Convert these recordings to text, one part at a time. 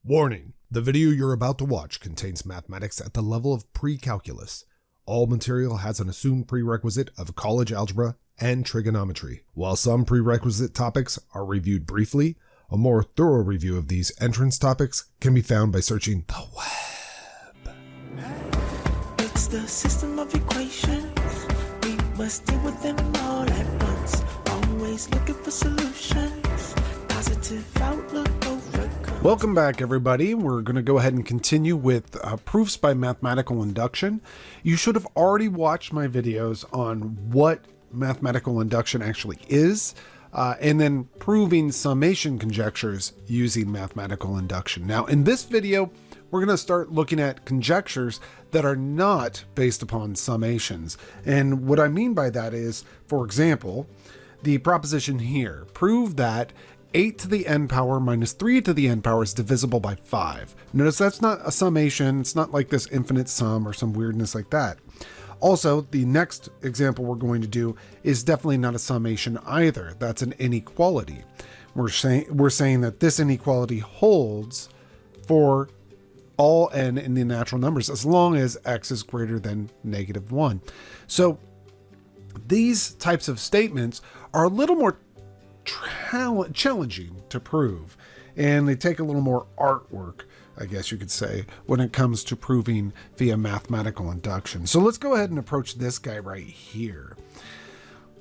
Warning: the video you're about to watch contains mathematics at the level of pre-calculus. All material has an assumed prerequisite of college algebra and trigonometry. While some prerequisite topics are reviewed briefly, a more thorough review of these entrance topics can be found by searching the web. It's the system of equations. We must deal with them all at once. Always looking for solutions. Positive outlook overcomes. Welcome back, everybody. We're going to go ahead and continue with proofs by mathematical induction. You should have already watched my videos on what mathematical induction actually is, and then proving summation conjectures using mathematical induction. Now, in this video, we're going to start looking at conjectures that are not based upon summations. And what I mean by that is, for example, the proposition here, prove that 8 to the n power minus 3 to the n power is divisible by 5. Notice that's not a summation. It's not like this infinite sum or some weirdness like that. Also, the next example we're going to do is definitely not a summation either. That's an inequality. We're saying that this inequality holds for all n in the natural numbers as long as x is greater than -1. So these types of statements are a little more challenging to prove, and they take a little more artwork, I guess you could say, when it comes to proving via mathematical induction. So let's go ahead and approach this guy right here.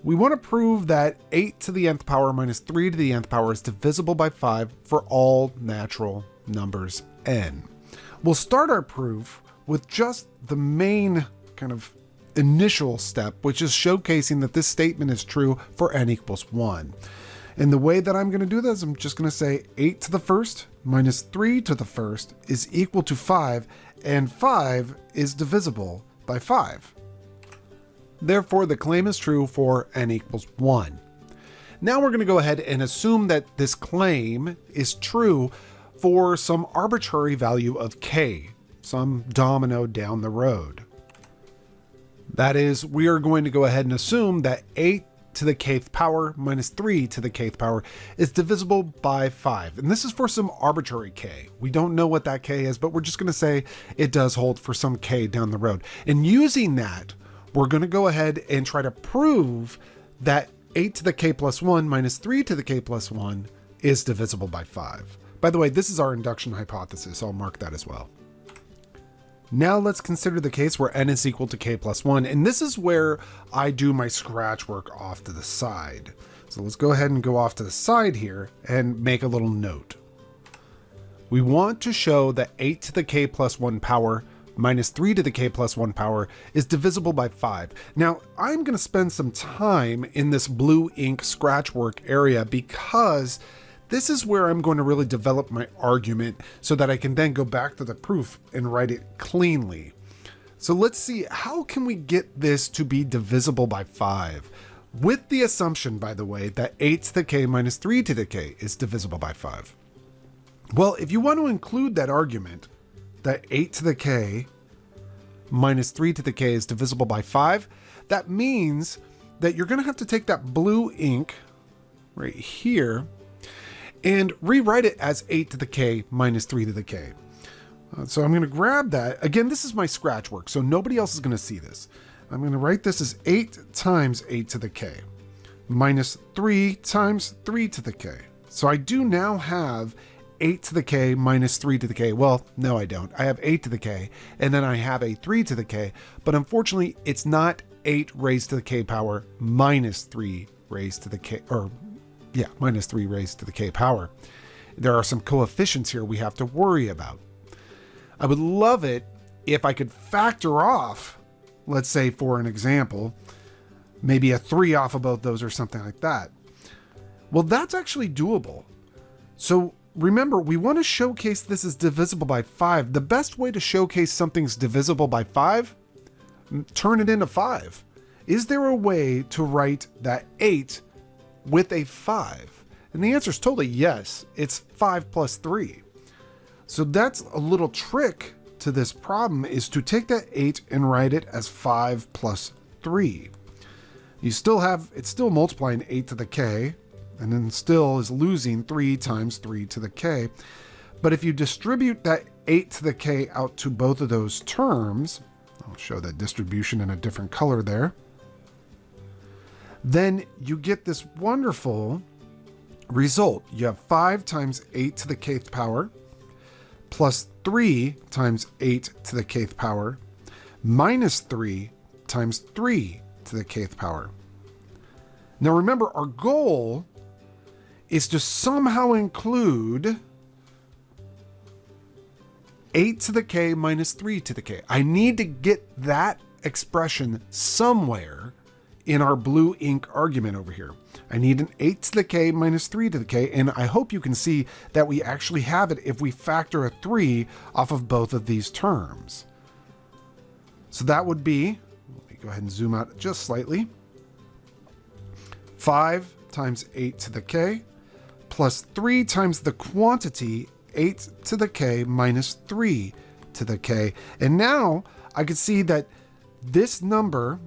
We want to prove that 8 to the nth power minus 3 to the nth power is divisible by 5 for all natural numbers n. We'll start our proof with just the main kind of initial step, which is showcasing that this statement is true for n equals 1. And the way that I'm going to do this, I'm just going to say 8 to the first minus 3 to the first is equal to 5, and 5 is divisible by 5. Therefore, the claim is true for n equals 1. Now we're going to go ahead and assume that this claim is true for some arbitrary value of k, some domino down the road. That is, we are going to go ahead and assume that 8 to the kth power minus 3 to the kth power is divisible by 5. And this is for some arbitrary k. We don't know what that k is, but we're just going to say it does hold for some k down the road. And using that, we're going to go ahead and try to prove that 8 to the k plus 1 minus 3 to the k plus 1 is divisible by 5. By the way, this is our induction hypothesis. I'll mark that as well. Now let's consider the case where n is equal to k plus 1, and this is where I do my scratch work off to the side. So let's go ahead and go off to the side here and make a little note. We want to show that 8 to the k plus 1 power minus 3 to the k plus 1 power is divisible by 5. Now, I'm going to spend some time in this blue ink scratch work area because this is where I'm going to really develop my argument so that I can then go back to the proof and write it cleanly. So let's see, how can we get this to be divisible by 5? With the assumption, by the way, that 8 to the k minus 3 to the k is divisible by 5. Well, if you want to include that argument, that 8 to the k minus 3 to the k is divisible by 5, that means that you're going to have to take that blue ink right here and rewrite it as 8 to the k minus 3 to the k. So I'm going to grab that. Again, this is my scratch work, so nobody else is going to see this. I'm going to write this as 8 times 8 to the k minus 3 times 3 to the k. So I do now have 8 to the k minus 3 to the k. Well, no, I don't. I have 8 to the k, and then I have a 3 to the k, but unfortunately, it's not 8 raised to the k power minus 3 raised to the k, or yeah, minus 3 raised to the k power. There are some coefficients here we have to worry about. I would love it if I could factor off, let's say for an example, maybe a 3 off of both those or something like that. Well, that's actually doable. So remember, we want to showcase this is divisible by 5. The best way to showcase something's divisible by 5, turn it into 5. Is there a way to write that 8 with a 5? And the answer is totally yes. It's 5 plus 3. So that's a little trick to this problem, is to take that 8 and write it as 5 plus 3. You still have, it's still multiplying 8 to the k, and then still is losing 3 times 3 to the k. But if you distribute that 8 to the k out to both of those terms, I'll show that distribution in a different color there, then you get this wonderful result. You have 5 times 8 to the kth power plus 3 times 8 to the kth power minus 3 times 3 to the kth power. Now remember, our goal is to somehow include 8 to the k minus 3 to the k. I need to get that expression somewhere in our blue ink argument over here. I need an 8 to the k minus 3 to the k, and I hope you can see that we actually have it if we factor a 3 off of both of these terms. So that would be, let me go ahead and zoom out just slightly, 5 times 8 to the k plus 3 times the quantity 8 to the k minus 3 to the k. And now I can see that this number,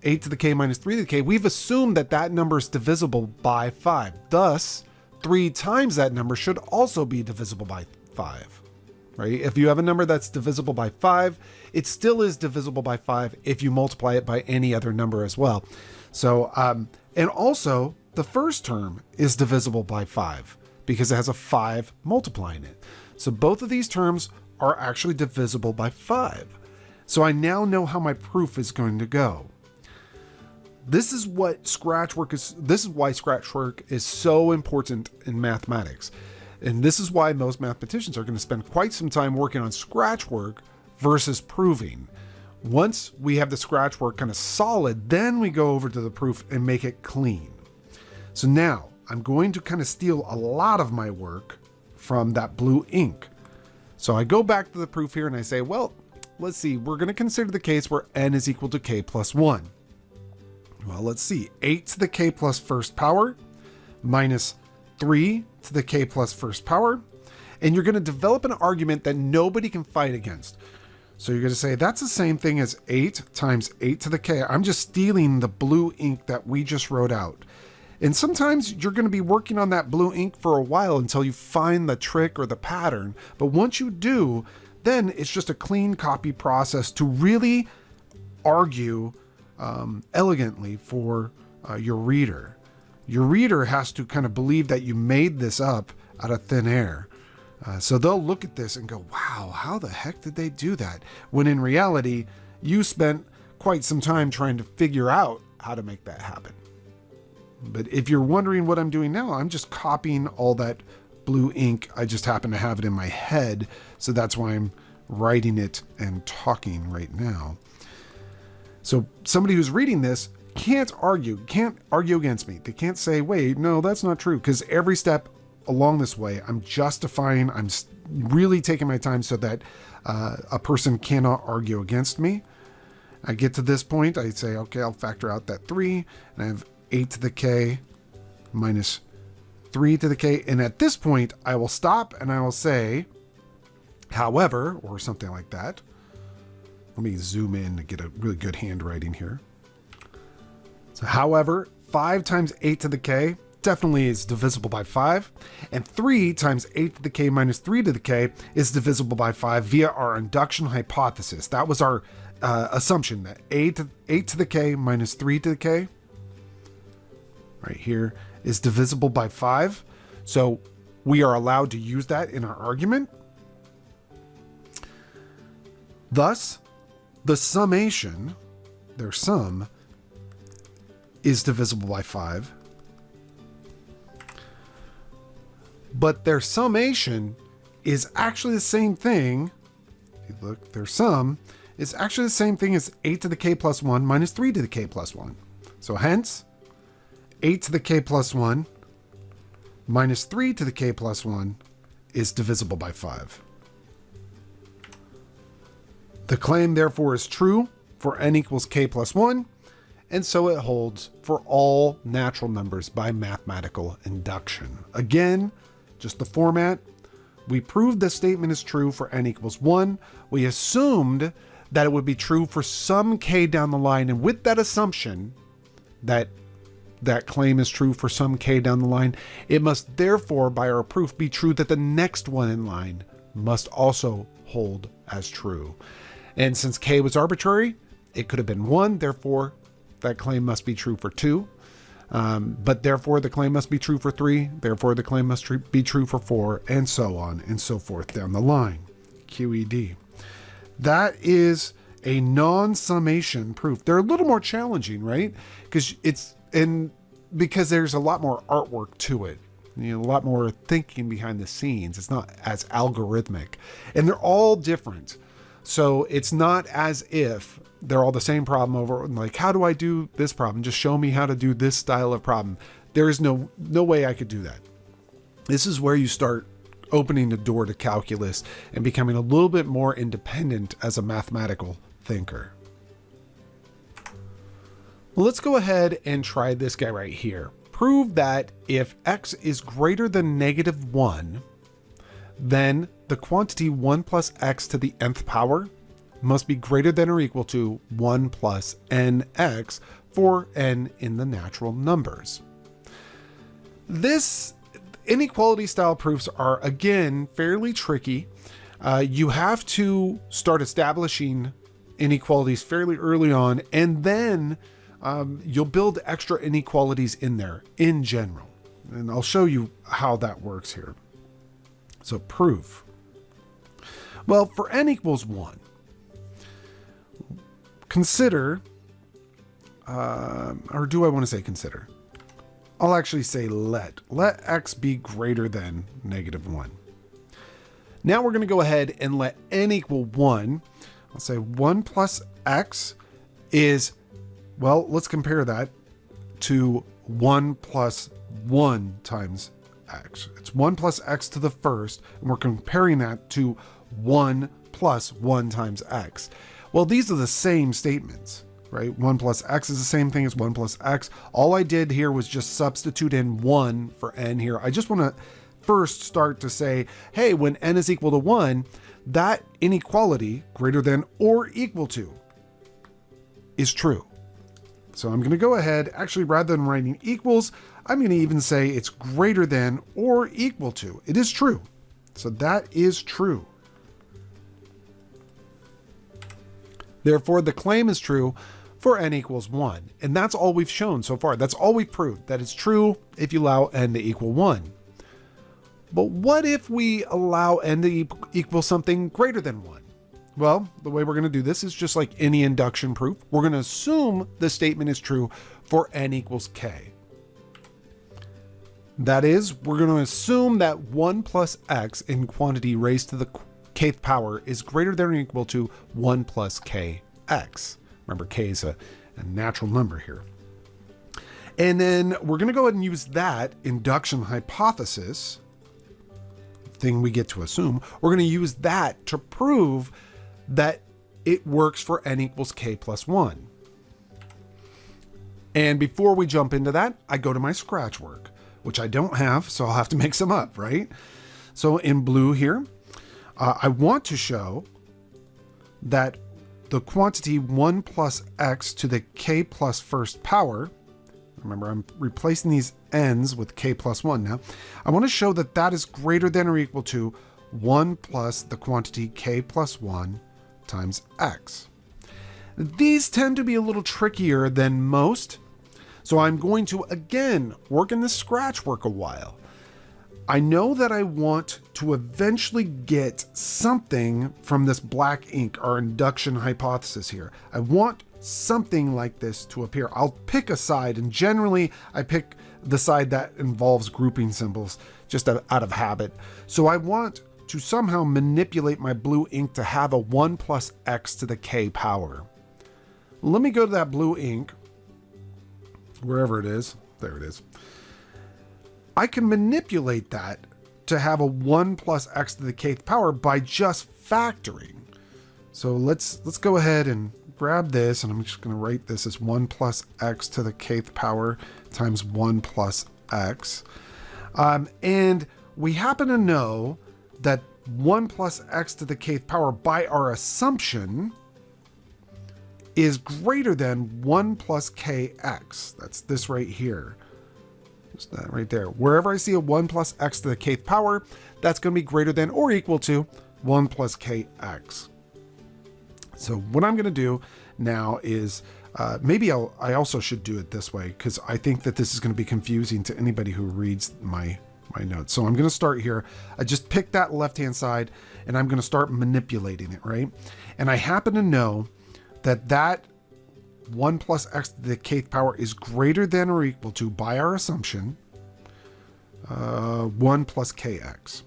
8 to the k minus 3 to the k, we've assumed that that number is divisible by 5. Thus, 3 times that number should also be divisible by 5, right? If you have a number that's divisible by 5, it still is divisible by 5 if you multiply it by any other number as well. So, and also the first term is divisible by 5 because it has a 5 multiplying it. So both of these terms are actually divisible by 5. So I now know how my proof is going to go. This is what scratch work is. This is why scratch work is so important in mathematics. And this is why most mathematicians are going to spend quite some time working on scratch work versus proving. Once we have the scratch work kind of solid, then we go over to the proof and make it clean. So now I'm going to kind of steal a lot of my work from that blue ink. So I go back to the proof here and I say, well, let's see, we're going to consider the case where n is equal to k plus 1. Well, let's see, 8 to the k plus first power minus 3 to the k plus first power. And you're going to develop an argument that nobody can fight against. So you're going to say that's the same thing as 8 times 8 to the k. I'm just stealing the blue ink that we just wrote out. And sometimes you're going to be working on that blue ink for a while until you find the trick or the pattern. But once you do, then it's just a clean copy process to really argue elegantly for your reader. Your reader has to kind of believe that you made this up out of thin air. So they'll look at this and go, wow, how the heck did they do that? When in reality, you spent quite some time trying to figure out how to make that happen. But if you're wondering what I'm doing now, I'm just copying all that blue ink. I just happen to have it in my head. So that's why I'm writing it and talking right now. So somebody who's reading this can't argue against me. They can't say, wait, no, that's not true. Because every step along this way, I'm justifying, I'm really taking my time so that a person cannot argue against me. I get to this point, I say, okay, I'll factor out that 3, and I have 8 to the k minus 3 to the k. And at this point, I will stop and I will say, however, or something like that. Let me zoom in to get a really good handwriting here. So however, 5 times 8 to the k definitely is divisible by 5, and 3 times 8 to the k minus 3 to the k is divisible by 5 via our induction hypothesis. That was our assumption that 8 to the k minus 3 to the k right here is divisible by 5. So we are allowed to use that in our argument. Thus, the summation, their sum, is divisible by 5. But their summation is actually the same thing. If you look, their sum is actually the same thing as 8 to the k plus 1 minus 3 to the k plus 1. So hence, 8 to the k plus 1 minus 3 to the k plus 1 is divisible by 5. The claim, therefore, is true for n equals k plus 1, and so it holds for all natural numbers by mathematical induction. Again, just the format. We proved the statement is true for n equals 1. We assumed that it would be true for some k down the line, and with that assumption that that claim is true for some k down the line, it must therefore, by our proof, be true that the next one in line must also hold as true. And since k was arbitrary, it could have been 1, therefore that claim must be true for 2. But therefore the claim must be true for 3, therefore the claim must be true for 4, and so on and so forth down the line. QED. That is a non-summation proof. They're a little more challenging, right? Because there's a lot more artwork to it. A lot more thinking behind the scenes. It's not as algorithmic. And they're all different. So it's not as if they're all the same problem over, like, how do I do this problem? Just show me how to do this style of problem. There is no way I could do that. This is where you start opening the door to calculus and becoming a little bit more independent as a mathematical thinker. Well, let's go ahead and try this guy right here. Prove that if x is greater than -1, then the quantity 1 plus x to the nth power must be greater than or equal to 1 plus nx for n in the natural numbers. This inequality style proofs are, again, fairly tricky. You have to start establishing inequalities fairly early on, and then you'll build extra inequalities in there in general. And I'll show you how that works here. So proof. Well, for n equals 1, consider, or do I want to say consider? I'll actually say let x be greater than -1. Now we're going to go ahead and let n equal 1. I'll say 1 plus x is, well, let's compare that to 1 plus 1 times x. It's 1 plus x to the first, and we're comparing that to 1 plus 1 times x. Well, these are the same statements, right? 1 plus x is the same thing as 1 plus x. All I did here was just substitute in 1 for n here. I just want to first start to say, hey, when n is equal to 1, that inequality, greater than or equal to, is true. So I'm going to go ahead, actually, rather than writing equals, I'm going to even say it's greater than or equal to. It is true. So that is true. Therefore, the claim is true for n equals 1. And that's all we've shown so far. That's all we've proved, that it's true if you allow n to equal 1. But what if we allow n to equal something greater than 1? Well, the way we're going to do this is just like any induction proof. We're going to assume the statement is true for n equals k. That is, we're going to assume that 1 plus x in quantity raised to the kth power is greater than or equal to 1 plus kx. Remember, k is a natural number here. And then we're going to go ahead and use that induction hypothesis, thing we get to assume, we're going to use that to prove that it works for n equals k plus 1. And before we jump into that, I go to my scratch work, which I don't have, so I'll have to make some up, right? So in blue here, I want to show that the quantity 1 plus x to the k plus first power, remember I'm replacing these n's with k plus 1 now, I want to show that that is greater than or equal to 1 plus the quantity k plus 1 times x. These tend to be a little trickier than most, so I'm going to again work in the scratch work a while. I know that I want to eventually get something from this black ink, our induction hypothesis here. I want something like this to appear. I'll pick a side, and generally I pick the side that involves grouping symbols just out of habit. So I want to somehow manipulate my blue ink to have a 1 plus x to the k power. Let me go to that blue ink, wherever it is. There it is. I can manipulate that to have a 1 plus x to the kth power by just factoring. So let's go ahead and grab this, and I'm just going to write this as 1 plus x to the kth power times 1 plus x. And we happen to know that 1 plus x to the kth power, by our assumption, is greater than 1 plus kx. That's this right here. Just that right there. Wherever I see a 1 plus x to the kth power, that's going to be greater than or equal to 1 plus kx. So what I'm going to do now is maybe I also should do it this way, because I think that this is going to be confusing to anybody who reads my notes. So I'm going to start here. I just picked that left-hand side and I'm going to start manipulating it, right? And I happen to know that 1 plus x to the kth power is greater than or equal to, by our assumption, 1 plus kx.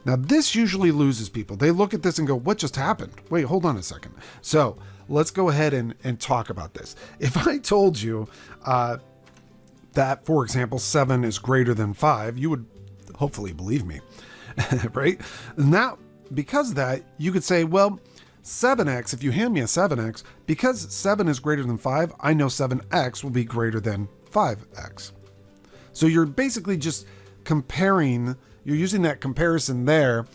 Now this usually loses people. They look at this and go, what just happened? Wait, hold on a second. So let's go ahead and talk about this. If I told you that, for example, 7 is greater than 5, you would hopefully believe me, right? Now, because of that, you could say, well, 7x, if you hand me a 7x, because 7 is greater than 5, I know 7x will be greater than 5x. So you're basically just comparing, you're using that comparison there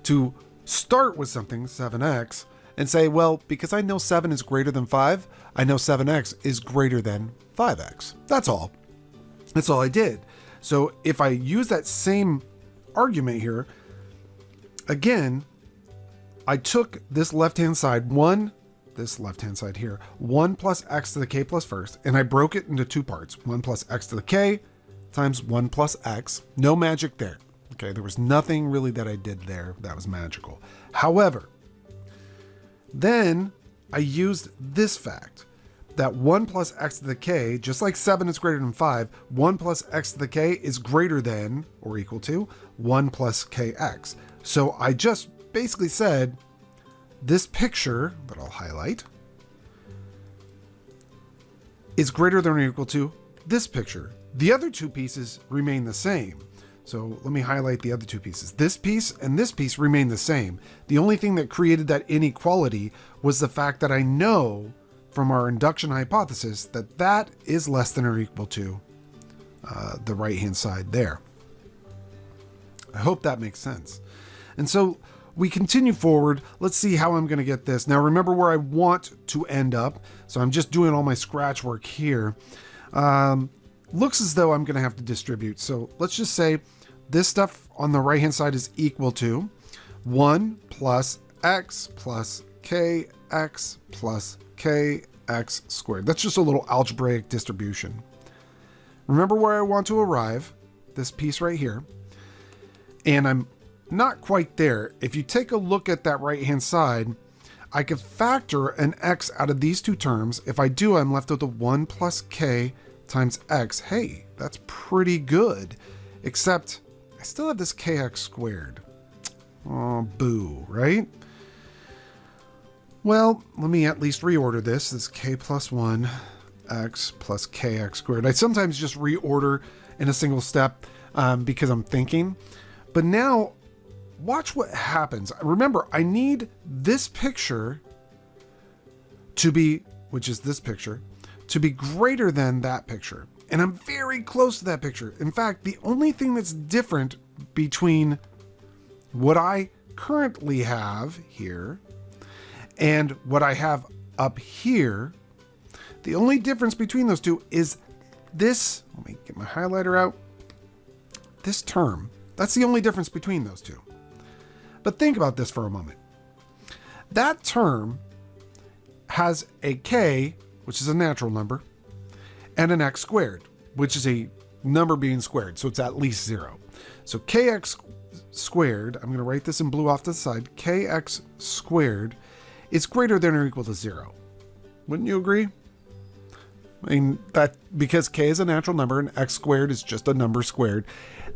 to start with something, 7x, and say, well, because I know 7 is greater than 5, I know 7x is greater than 5x. That's all. That's all I did. So if I use that same argument here, again, I took this left-hand side, this left-hand side here, 1 plus x to the k plus first, and I broke it into two parts. 1 plus x to the k times 1 plus x. No magic there. Okay, there was nothing really that I did there that was magical. However, then I used this fact, that 1 plus x to the k, just like 7 is greater than 5, 1 plus x to the k is greater than or equal to 1 plus kx. So I just basically said this picture that I'll highlight is greater than or equal to this picture. The other two pieces remain the same. So let me highlight the other two pieces. This piece and this piece remain the same. The only thing that created that inequality was the fact that I know from our induction hypothesis that that is less than or equal to the right-hand side there. I hope that makes sense. And so we continue forward. Let's see how I'm going to get this. Now remember where I want to end up. So I'm just doing all my scratch work here. Looks as though I'm going to have to distribute. So let's just say this stuff on the right hand side is equal to 1 plus x plus kx plus kx squared. That's just a little algebraic distribution. Remember where I want to arrive, this piece right here. And I'm not quite there. If you take a look at that right hand side, I could factor an x out of these two terms. If I do, I'm left with a 1 plus k times x. Hey, that's pretty good. Except I still have this kx squared. Oh, boo, right? Well, let me at least reorder this. This k plus 1 x plus kx squared. I sometimes just reorder in a single step because I'm thinking. But now, watch what happens. Remember, I need this picture to be, which is this picture, to be greater than that picture. And I'm very close to that picture. In fact, the only thing that's different between what I currently have here and what I have up here, the only difference between those two is this, let me get my highlighter out, this term. That's the only difference between those two. But think about this for a moment. That term has a k, which is a natural number, and an x squared, which is a number being squared, so it's at least 0. So kx squared, I'm going to write this in blue off to the side, kx squared is greater than or equal to 0. Wouldn't you agree? I mean, that because k is a natural number and x squared is just a number squared,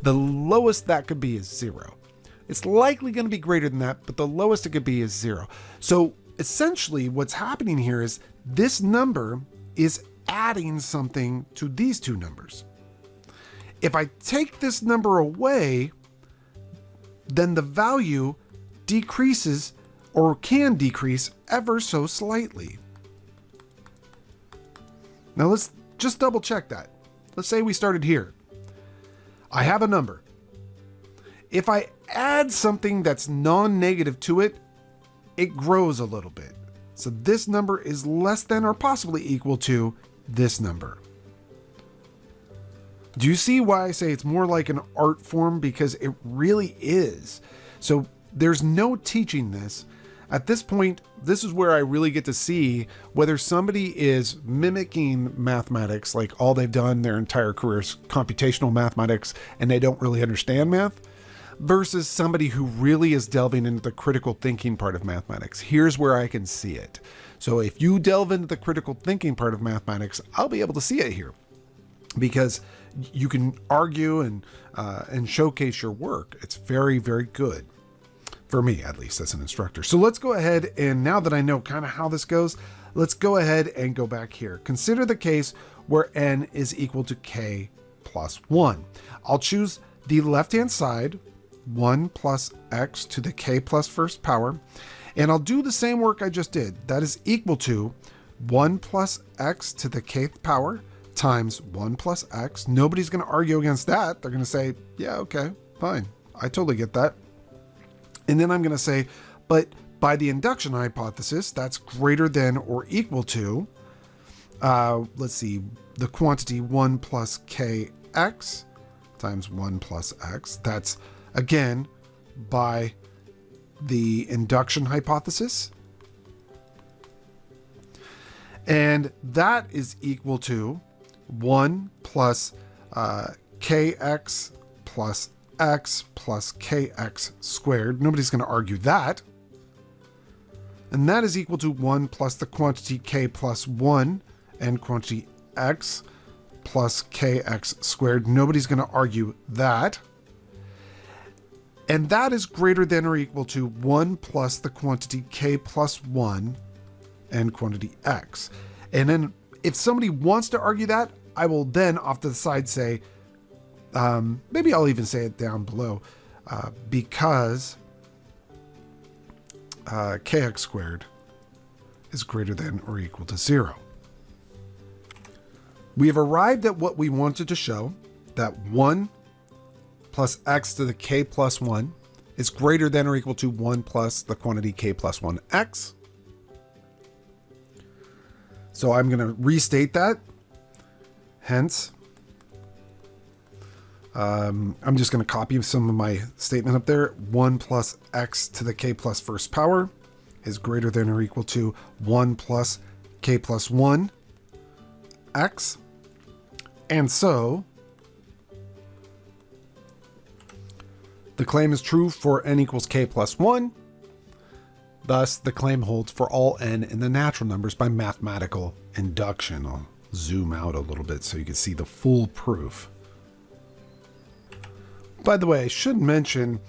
the lowest that could be is 0. It's likely going to be greater than that, but the lowest it could be is 0. So essentially what's happening here is this number is adding something to these two numbers. If I take this number away, then the value decreases or can decrease ever so slightly. Now let's just double check that. Let's say we started here. I have a number. If I add something that's non-negative to it, it grows a little bit. So this number is less than or possibly equal to this number. Do you see why I say it's more like an art form? Because it really is. So there's no teaching this. At this point, this is where I really get to see whether somebody is mimicking mathematics, like all they've done their entire careers, computational mathematics, and they don't really understand math, versus somebody who really is delving into the critical thinking part of mathematics. Here's where I can see it. So if you delve into the critical thinking part of mathematics, I'll be able to see it here, because you can argue and showcase your work. It's very, very good. For me, at least, as an instructor. So let's go ahead, and now that I know kind of how this goes, let's go ahead and go back here. Consider the case where n is equal to k plus 1. I'll choose the left-hand side, 1 plus x to the k plus first power, and I'll do the same work I just did. That is equal to 1 plus x to the kth power times 1 plus x. Nobody's going to argue against that. They're going to say, yeah, okay, fine. I totally get that. And then I'm going to say, but by the induction hypothesis, that's greater than or equal to, let's see, the quantity 1 plus kx times 1 plus x. That's, again, by the induction hypothesis. And that is equal to 1 plus kx plus x plus kx squared. Nobody's going to argue that. And that is equal to 1 plus the quantity k plus 1 and quantity x plus kx squared. Nobody's going to argue that. And that is greater than or equal to 1 plus the quantity k plus 1 and quantity x. And then if somebody wants to argue that, I will then off to the side say, maybe I'll even say it down below, because kx squared is greater than or equal to 0. We have arrived at what we wanted to show, that 1 plus x to the k plus 1 is greater than or equal to 1 plus the quantity k plus 1x. So I'm going to restate that. Hence, I'm just going to copy some of my statement up there. 1 plus x to the k plus first power is greater than or equal to 1 plus k plus 1 x. And so the claim is true for n equals k plus 1. Thus, the claim holds for all n in the natural numbers by mathematical induction. I'll zoom out a little bit so you can see the full proof. By the way, I should mention,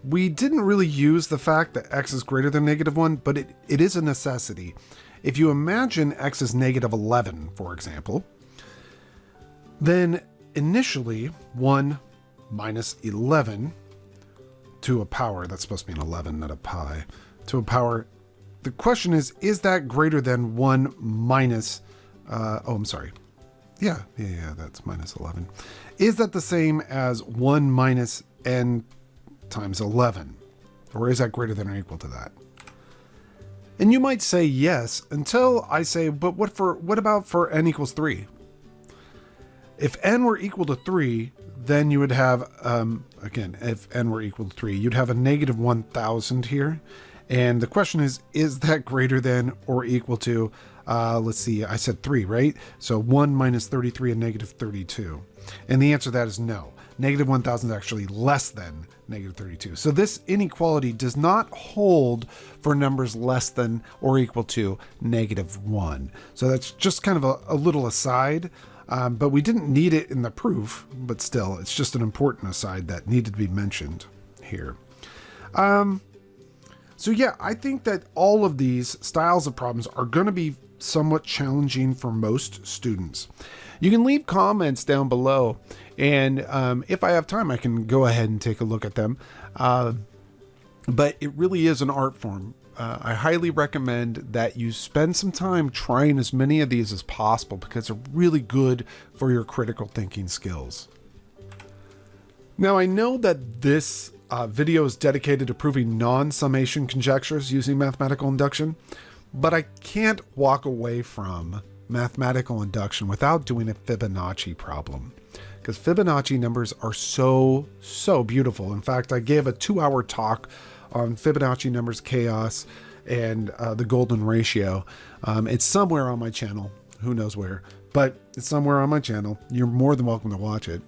we didn't really use the fact that x is greater than -1, but it is a necessity. If you imagine x is -11, for example, then initially 1 minus 11 to a power, that's supposed to be an 11, not a pi, to a power. The question is that greater than 1 minus, I'm sorry. Yeah, that's minus 11. Is that the same as 1 minus n times 11? Or is that greater than or equal to that? And you might say yes, until I say, but what about for n equals 3? If n were equal to 3, then you would have, again, if n were equal to 3, you'd have a -1000 here. And the question is that greater than or equal to, let's see, I said 3, right? So 1 minus 33 and -32. And the answer to that is no. -1000 is actually less than -32. So this inequality does not hold for numbers less than or equal to -1. So that's just kind of a little aside, but we didn't need it in the proof, but still, it's just an important aside that needed to be mentioned here. So yeah, I think that all of these styles of problems are going to be somewhat challenging for most students. You can leave comments down below, and if I have time, I can go ahead and take a look at them. But it really is an art form. I highly recommend that you spend some time trying as many of these as possible, because they're really good for your critical thinking skills. Now, I know that this video is dedicated to proving non-summation conjectures using mathematical induction, But I can't walk away from mathematical induction without doing a Fibonacci problem, because Fibonacci numbers are so beautiful. In fact, I gave a 2-hour talk on Fibonacci numbers, chaos, and the golden ratio. It's somewhere on my channel, who knows where, but it's somewhere on my channel. You're more than welcome to watch it.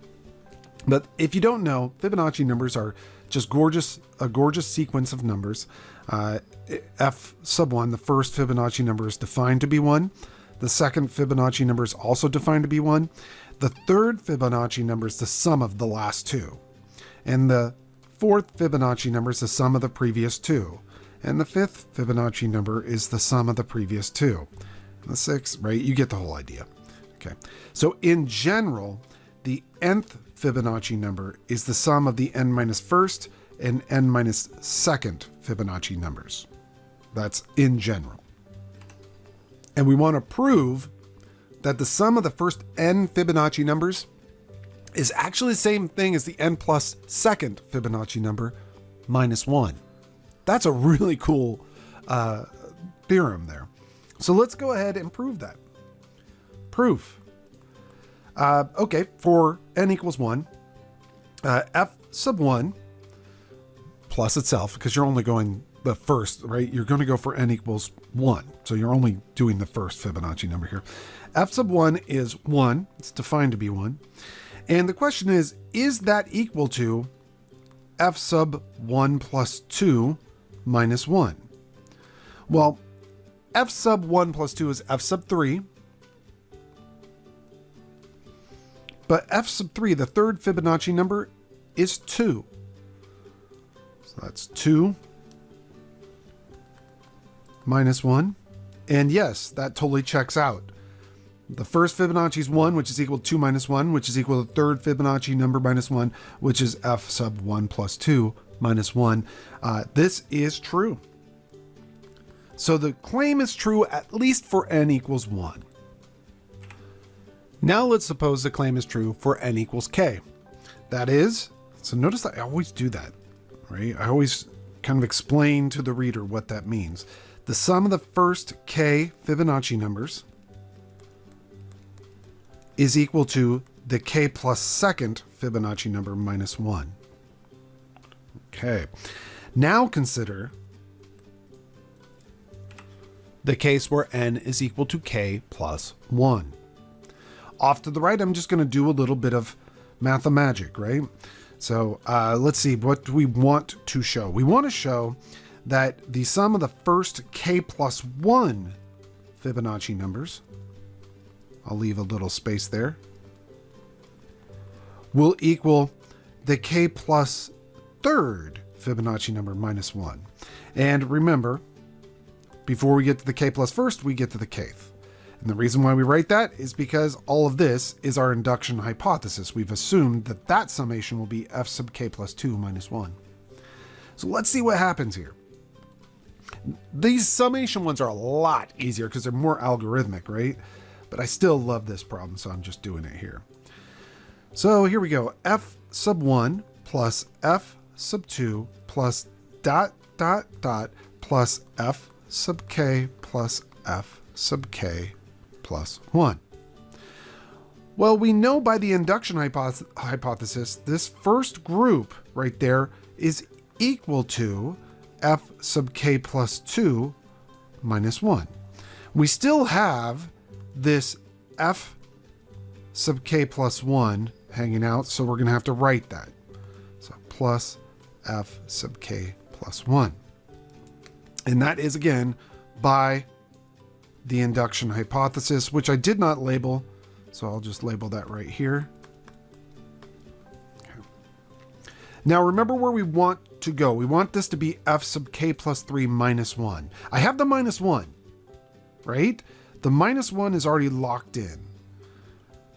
But if you don't know, Fibonacci numbers are just a gorgeous sequence of numbers. F sub 1, the first Fibonacci number, is defined to be 1. The second Fibonacci number is also defined to be 1. The third Fibonacci number is the sum of the last two. And the fourth Fibonacci number is the sum of the previous two. And the fifth Fibonacci number is the sum of the previous two. And the sixth, right? You get the whole idea. Okay. So in general, the nth Fibonacci number is the sum of the n minus first and n minus second Fibonacci numbers. That's in general. And we want to prove that the sum of the first n Fibonacci numbers is actually the same thing as the n plus second Fibonacci number minus 1. That's a really cool theorem there. So let's go ahead and prove that. Proof. Okay, for n equals 1, f sub 1 plus itself, because you're only going the first, right? You're going to go for n equals 1. So you're only doing the first Fibonacci number here. F sub 1 is 1. It's defined to be 1. And the question is that equal to f sub 1 plus 2 minus 1? Well, f sub 1 plus 2 is f sub 3. But f sub 3, the third Fibonacci number, is 2. So that's 2 minus 1. And yes, that totally checks out. The first Fibonacci is 1, which is equal to 2 minus 1, which is equal to the third Fibonacci number minus 1, which is f sub 1 plus 2 minus 1. This is true. So the claim is true at least for n equals 1. Now let's suppose the claim is true for n equals k. That is, so notice that I always do that, right? I always kind of explain to the reader what that means. The sum of the first k Fibonacci numbers is equal to the k plus second Fibonacci number minus 1. Okay. Now consider the case where n is equal to k plus 1. Off to the right, I'm just going to do a little bit of mathemagic, right? So let's see, what do we want to show? We want to show that the sum of the first k plus 1 Fibonacci numbers, I'll leave a little space there, will equal the k plus third Fibonacci number minus 1. And remember, before we get to the k plus first, we get to the kth. And the reason why we write that is because all of this is our induction hypothesis. We've assumed that that summation will be f sub k plus 2 minus 1. So let's see what happens here. These summation ones are a lot easier because they're more algorithmic, right? But I still love this problem, so I'm just doing it here. So here we go. F sub 1 plus f sub 2 plus ... plus f sub k plus f sub k plus 1. Well, we know by the induction hypothesis, this first group right there is equal to f sub k plus 2 minus 1. We still have this f sub k plus 1 hanging out, so we're going to have to write that. So plus f sub k plus 1. And that is, again, by the induction hypothesis, which I did not label, so I'll just label that right here. Okay. Now remember where we want to go. We want this to be f sub k plus 3 minus 1. I have the minus 1, right? The minus 1 is already locked in.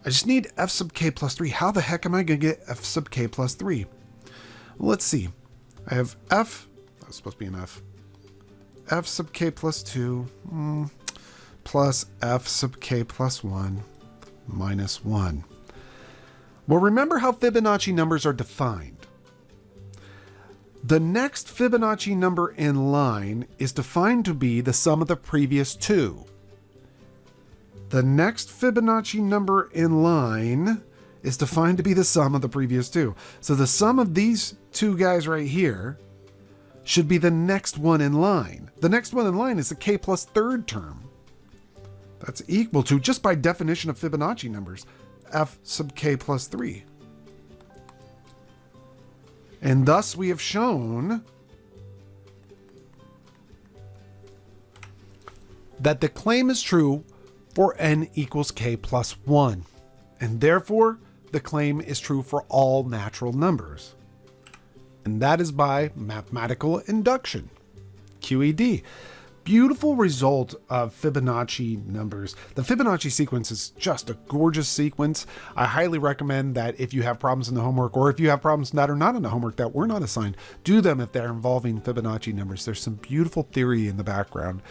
I just need f sub k plus 3. How the heck am I going to get f sub k plus 3? Well, let's see. I have f, that was supposed to be an f sub k plus 2 plus f sub k plus 1 minus 1. Well, remember how Fibonacci numbers are defined. The next Fibonacci number in line is defined to be the sum of the previous two. The next Fibonacci number in line is defined to be the sum of the previous two. So the sum of these two guys right here should be the next one in line. The next one in line is the k plus third term. That's equal to, just by definition of Fibonacci numbers, f sub k plus 3. And thus we have shown that the claim is true for n equals k plus 1. And therefore, the claim is true for all natural numbers. And that is by mathematical induction, QED. Beautiful result of Fibonacci numbers. The Fibonacci sequence is just a gorgeous sequence. I highly recommend that if you have problems in the homework, or if you have problems that are not in the homework that were not assigned, do them if they're involving Fibonacci numbers. There's some beautiful theory in the background.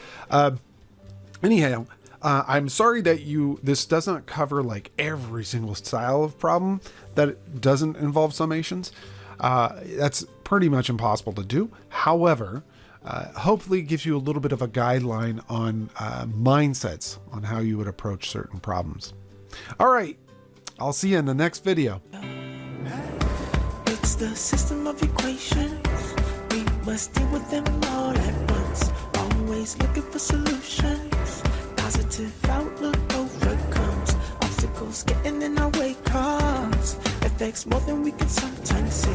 Anyhow, I'm sorry that this doesn't cover like every single style of problem that doesn't involve summations. That's pretty much impossible to do. However, hopefully it gives you a little bit of a guideline on mindsets on how you would approach certain problems. All right, I'll see you in the next video. It's the system of equations. We must deal with them all at once. Always looking for solutions. Positive outlook overcomes obstacles getting in our way, cause affects more than we can sometimes see.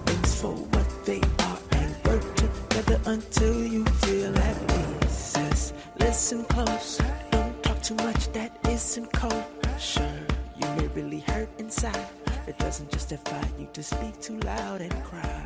Things for what they are and work together until you feel at peace. Just listen close, don't talk too much that isn't kosher. You may really hurt inside. It doesn't justify you to speak too loud and cry.